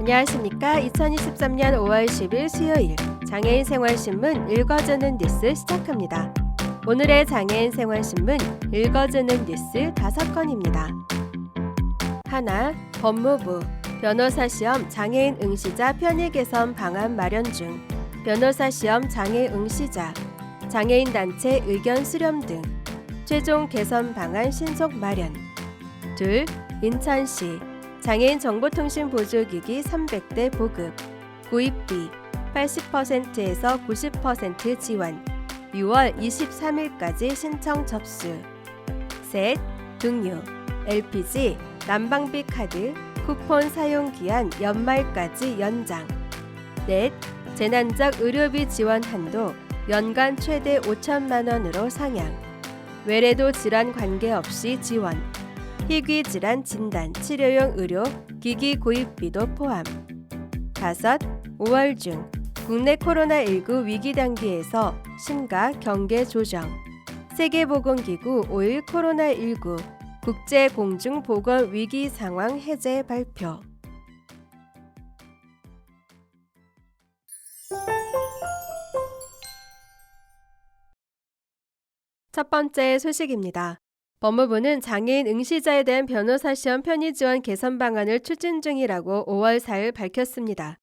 안녕하십니까. 2023년 5월 10일 수요일 장애인 생활신문 읽어주는 뉴스 시작합니다. 오늘의 장애인 생활신문 읽어주는 뉴스 5건입니다. 하나, 법무부 변호사 시험 장애인 응시자 편의 개선 방안 마련 중. 변호사 시험 장애 응시자 장애인 단체 의견 수렴 등 최종 개선 방안 신속 마련. 둘, 인천시 장애인 정보통신 보조기기 300대 보급, 구입비 80%에서 90% 지원, 6월 23일까지 신청 접수. 셋, 등유, LPG, 난방비 카드, 쿠폰 사용 기한 연말까지 연장. 넷, 재난적 의료비 지원 한도 연간 최대 5천만 원으로 상향. 외래도 질환 관계없이 지원. 희귀 질환 진단, 치료용 의료, 기기 구입비도 포함. 다섯, 5월 중 국내 코로나19 위기 단계에서 심각 경계 조정. 세계보건기구 5일 코로나19 국제공중보건 위기 상황 해제 발표. 첫 번째 소식입니다. 법무부는 장애인 응시자에 대한 변호사 시험 편의 지원 개선 방안을 추진 중이라고 5월 4일 밝혔습니다.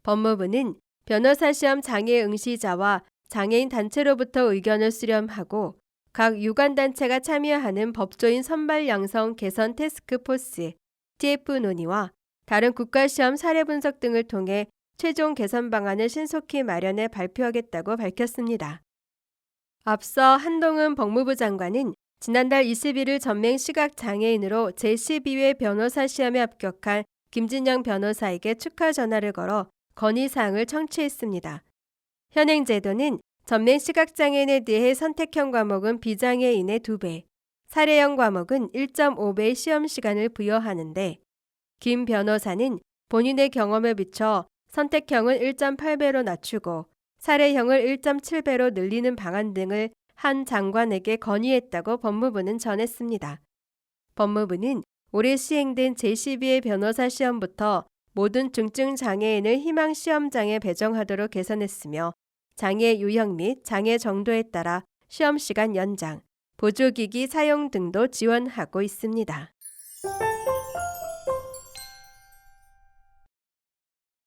법무부는 변호사 시험 장애 응시자와 장애인 단체로부터 의견을 수렴하고 각 유관단체가 참여하는 법조인 선발 양성 개선 태스크포스 TF 논의와 다른 국가시험 사례 분석 등을 통해 최종 개선 방안을 신속히 마련해 발표하겠다고 밝혔습니다. 앞서 한동훈 법무부 장관은 지난달 21일 전맹 시각장애인으로 제12회 변호사 시험에 합격한 김진영 변호사에게 축하 전화를 걸어 건의사항을 청취했습니다. 현행 제도는 전맹 시각장애인에 대해 선택형 과목은 비장애인의 2배, 사례형 과목은 1.5배의 시험 시간을 부여하는데 김 변호사는 본인의 경험에 비춰 선택형을 1.8배로 낮추고 사례형을 1.7배로 늘리는 방안 등을 한 장관에게 건의했다고 법무부는 전했습니다. 법무부는 올해 시행된 제12회 변호사 시험부터 모든 중증 장애인을 희망 시험장에 배정하도록 개선했으며 장애 유형 및 장애 정도에 따라 시험 시간 연장, 보조기기 사용 등도 지원하고 있습니다.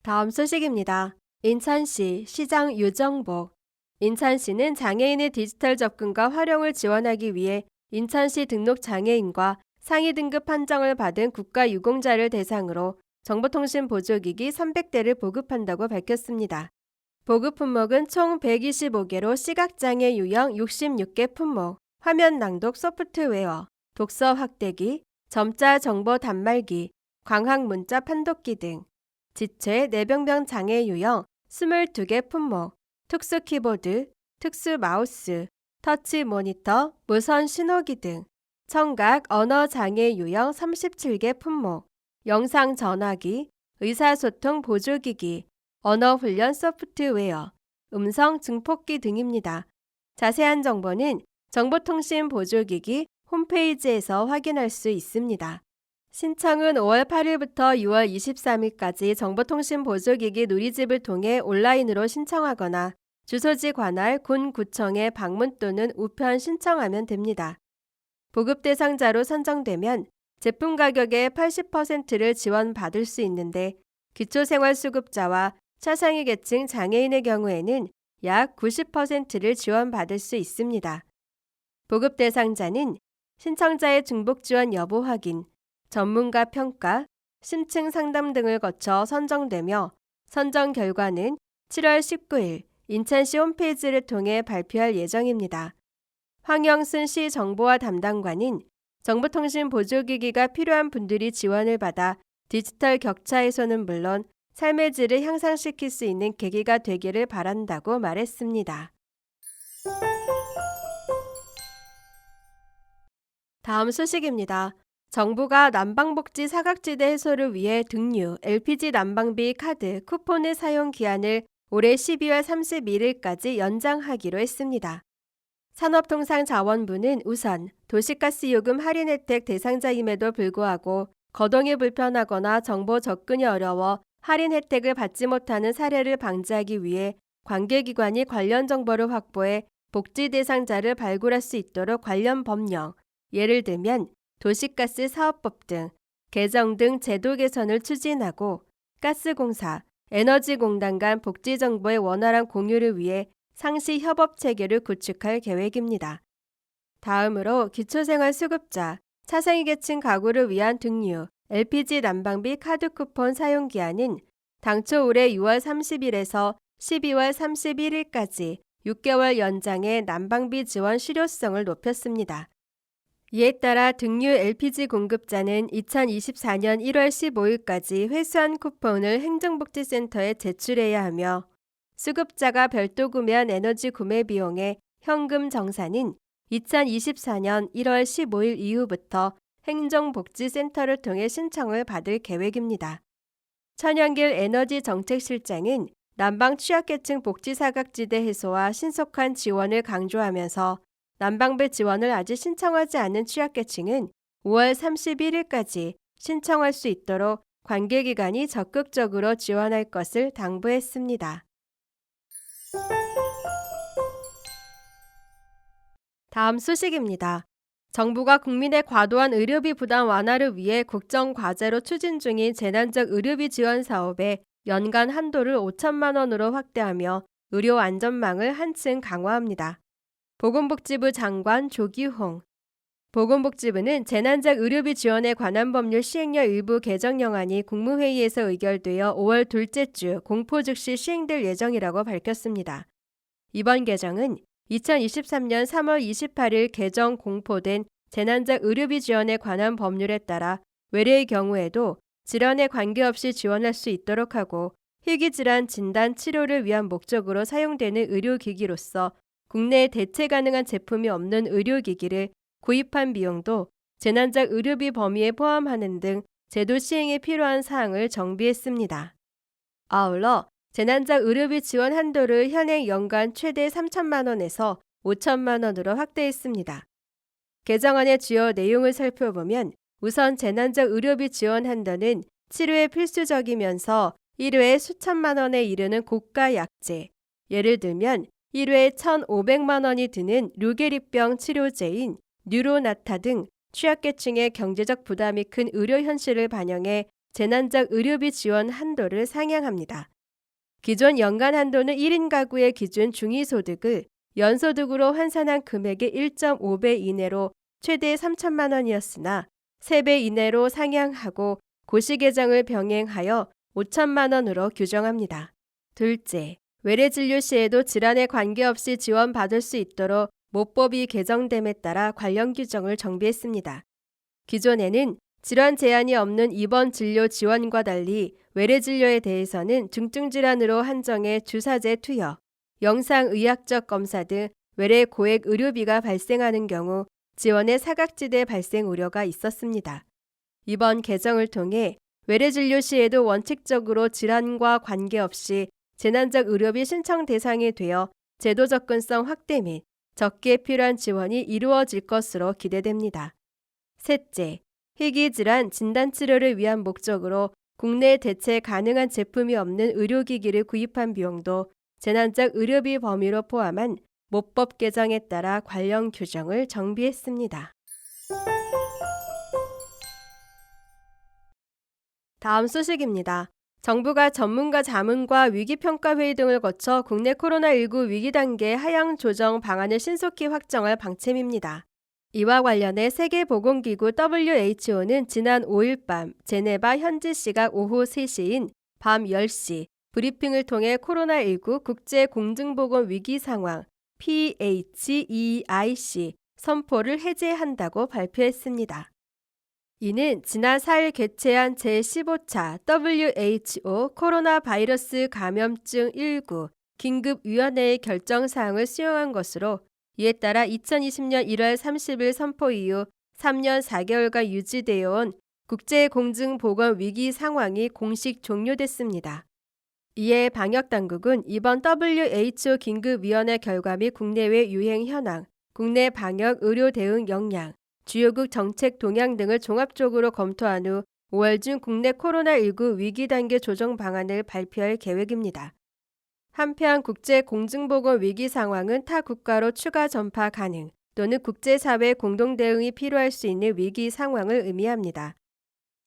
다음 소식입니다. 인천시 시장 유정복 인천시는 장애인의 디지털 접근과 활용을 지원하기 위해 인천시 등록 장애인과 상위 등급 판정을 받은 국가유공자를 대상으로 정보통신 보조기기 300대를 보급한다고 밝혔습니다. 보급 품목은 총 125개로 시각장애 유형 66개 품목, 화면 낭독 소프트웨어, 독서 확대기, 점자 정보 단말기, 광학 문자 판독기 등, 지체 뇌병변 장애 유형 22개 품목, 특수 키보드, 특수 마우스, 터치 모니터, 무선 신호기 등, 청각 언어 장애 유형 37개 품목, 영상 전화기, 의사소통 보조기기, 언어 훈련 소프트웨어, 음성 증폭기 등입니다. 자세한 정보는 정보통신 보조기기 홈페이지에서 확인할 수 있습니다. 신청은 5월 8일부터 6월 23일까지 정보통신 보조기기 누리집을 통해 온라인으로 신청하거나 주소지 관할 군구청에 방문 또는 우편 신청하면 됩니다. 보급 대상자로 선정되면 제품 가격의 80%를 지원받을 수 있는데 기초생활수급자와 차상위 계층 장애인의 경우에는 약 90%를 지원받을 수 있습니다. 보급 대상자는 신청자의 중복 지원 여부 확인, 전문가 평가, 심층 상담 등을 거쳐 선정되며 선정 결과는 7월 19일 인천시 홈페이지를 통해 발표할 예정입니다. 황영순 시 정보화 담당관은 정보통신 보조기기가 필요한 분들이 지원을 받아 디지털 격차 해소는 물론 삶의 질을 향상시킬 수 있는 계기가 되기를 바란다고 말했습니다. 다음 소식입니다. 정부가 난방복지 사각지대 해소를 위해 등유, LPG 난방비 카드, 쿠폰의 사용 기한을 올해 12월 31일까지 연장하기로 했습니다. 산업통상자원부는 우선 도시가스요금 할인 혜택 대상자임에도 불구하고 거동이 불편하거나 정보 접근이 어려워 할인 혜택을 받지 못하는 사례를 방지하기 위해 관계기관이 관련 정보를 확보해 복지 대상자를 발굴할 수 있도록 관련 법령, 예를 들면 도시가스 사업법 등 개정 등 제도 개선을 추진하고 가스공사, 에너지공단 간 복지 정보의 원활한 공유를 위해 상시 협업 체계를 구축할 계획입니다. 다음으로 기초생활수급자, 차상위계층 가구를 위한 등유, LPG 난방비 카드 쿠폰 사용 기한은 당초 올해 6월 30일에서 12월 31일까지 6개월 연장해 난방비 지원 실효성을 높였습니다. 이에 따라 등유 LPG 공급자는 2024년 1월 15일까지 회수한 쿠폰을 행정복지센터에 제출해야 하며 수급자가 별도 구매한 에너지 구매 비용의 현금 정산은 2024년 1월 15일 이후부터 행정복지센터를 통해 신청을 받을 계획입니다. 천연길 에너지정책실장은 난방 취약계층 복지사각지대 해소와 신속한 지원을 강조하면서 난방비 지원을 아직 신청하지 않은 취약계층은 5월 31일까지 신청할 수 있도록 관계기관이 적극적으로 지원할 것을 당부했습니다. 다음 소식입니다. 정부가 국민의 과도한 의료비 부담 완화를 위해 국정과제로 추진 중인 재난적 의료비 지원 사업에 연간 한도를 5천만 원으로 확대하며 의료 안전망을 한층 강화합니다. 보건복지부 장관 조기홍. 보건복지부는 재난적 의료비 지원에 관한 법률 시행령 일부 개정령안이 국무회의에서 의결되어 5월 둘째 주 공포 즉시 시행될 예정이라고 밝혔습니다. 이번 개정은 2023년 3월 28일 개정 공포된 재난적 의료비 지원에 관한 법률에 따라 외래의 경우에도 질환에 관계없이 지원할 수 있도록 하고 희귀질환 진단 치료를 위한 목적으로 사용되는 의료기기로서 국내에 대체 가능한 제품이 없는 의료기기를 구입한 비용도 재난적 의료비 범위에 포함하는 등 제도 시행에 필요한 사항을 정비했습니다. 아울러 재난적 의료비 지원 한도를 현행 연간 최대 3천만 원에서 5천만 원으로 확대했습니다. 개정안의 주요 내용을 살펴보면 우선 재난적 의료비 지원 한도는 치료에 필수적이면서 1회에 수천만 원에 이르는 고가 약제, 예를 들면 1회에 1,500만 원이 드는 류게릭병 치료제인 뉴로나타 등 취약계층의 경제적 부담이 큰 의료 현실을 반영해 재난적 의료비 지원 한도를 상향합니다. 기존 연간 한도는 1인 가구의 기준 중위소득을 연소득으로 환산한 금액의 1.5배 이내로 최대 3천만 원이었으나 3배 이내로 상향하고 고시 개정을 병행하여 5천만 원으로 규정합니다. 둘째, 외래진료 시에도 질환에 관계없이 지원받을 수 있도록 모법이 개정됨에 따라 관련 규정을 정비했습니다. 기존에는 질환 제한이 없는 입원 진료 지원과 달리 외래 진료에 대해서는 중증 질환으로 한정해 주사제 투여, 영상의학적 검사 등 외래 고액 의료비가 발생하는 경우 지원의 사각지대 발생 우려가 있었습니다. 이번 개정을 통해 외래 진료 시에도 원칙적으로 질환과 관계없이 재난적 의료비 신청 대상이 되어 제도 접근성 확대 및 적기에 필요한 지원이 이루어질 것으로 기대됩니다. 셋째, 희귀질환 진단치료를 위한 목적으로 국내에 대체 가능한 제품이 없는 의료기기를 구입한 비용도 재난적 의료비 범위로 포함한 모법 개정에 따라 관련 규정을 정비했습니다. 다음 소식입니다. 정부가 전문가 자문과 위기평가회의 등을 거쳐 국내 코로나19 위기 단계 하향 조정 방안을 신속히 확정할 방침입니다. 이와 관련해 세계보건기구 WHO는 지난 5일 밤 제네바 현지 시각 오후 3시인 밤 10시 브리핑을 통해 코로나19 국제공중보건 위기 상황 PHEIC 선포를 해제한다고 발표했습니다. 이는 지난 4일 개최한 제15차 WHO 코로나 바이러스 감염증 19 긴급위원회의 결정사항을 수용한 것으로 이에 따라 2020년 1월 30일 선포 이후 3년 4개월간 유지되어 온 국제공중보건 위기 상황이 공식 종료됐습니다. 이에 방역당국은 이번 WHO 긴급위원회 결과 및 국내외 유행 현황, 국내 방역 의료 대응 역량, 주요국 정책 동향 등을 종합적으로 검토한 후 5월 중 국내 코로나19 위기 단계 조정 방안을 발표할 계획입니다. 한편 국제공중보건 위기 상황은 타 국가로 추가 전파 가능 또는 국제사회 공동 대응이 필요할 수 있는 위기 상황을 의미합니다.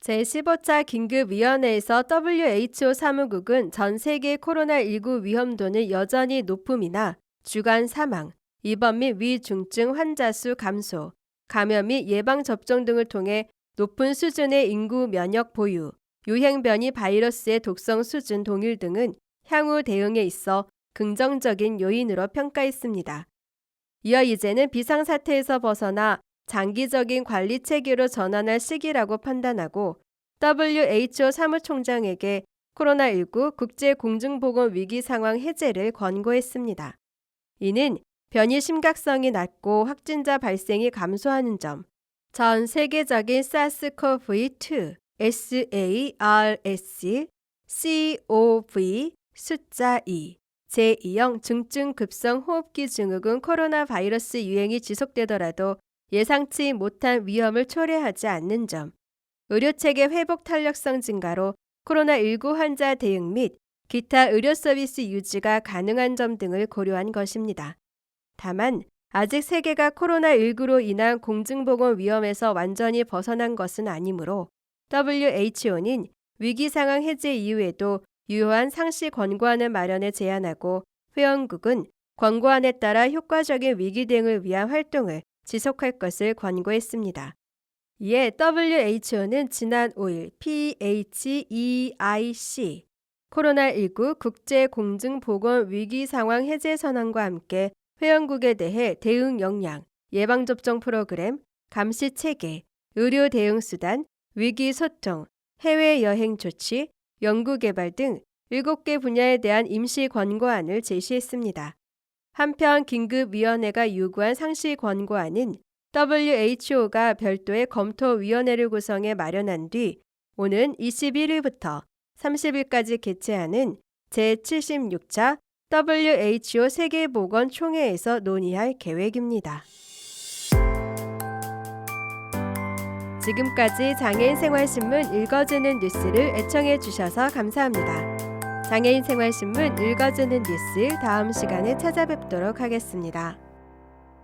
제15차 긴급위원회에서 WHO 사무국은 전 세계 코로나19 위험도는 여전히 높음이나 주간 사망, 입원 및 위중증 환자 수 감소, 감염 및 예방접종 등을 통해 높은 수준의 인구 면역 보유, 유행 변이 바이러스의 독성 수준 동일 등은 향후 대응에 있어 긍정적인 요인으로 평가했습니다. 이어 이제는 비상사태에서 벗어나 장기적인 관리 체계로 전환할 시기라고 판단하고 WHO 사무총장에게 코로나19 국제공중보건 위기 상황 해제를 권고했습니다. 이는 변이 심각성이 낮고 확진자 발생이 감소하는 점, 전 세계적인 SARS-CoV-2, SARS-CoV 숫자 2, 제2형 중증급성 호흡기 증후군 코로나 바이러스 유행이 지속되더라도 예상치 못한 위험을 초래하지 않는 점, 의료체계 회복 탄력성 증가로 코로나19 환자 대응 및 기타 의료 서비스 유지가 가능한 점 등을 고려한 것입니다. 다만 아직 세계가 코로나19로 인한 공중보건 위험에서 완전히 벗어난 것은 아니므로 WHO는 위기상황 해제 이후에도 유효한 상시 권고안을 마련해 제안하고 회원국은 권고안에 따라 효과적인 위기 대응을 위한 활동을 지속할 것을 권고했습니다. 이에 WHO는 지난 5일 PHEIC 코로나19 국제공중보건 위기상황 해제 선언과 함께 회원국에 대해 대응 역량, 예방접종 프로그램, 감시 체계, 의료 대응 수단, 위기 소통, 해외여행 조치, 연구개발 등 7개 분야에 대한 임시 권고안을 제시했습니다. 한편 긴급위원회가 요구한 상시 권고안은 WHO가 별도의 검토위원회를 구성해 마련한 뒤 오는 21일부터 30일까지 개최하는 제76차 WHO 세계보건총회에서 논의할 계획입니다. 지금까지 장애인생활신문 읽어주는 뉴스를 애청해 주셔서 감사합니다. 장애인생활신문 읽어주는 뉴스 다음 시간에 찾아뵙도록 하겠습니다.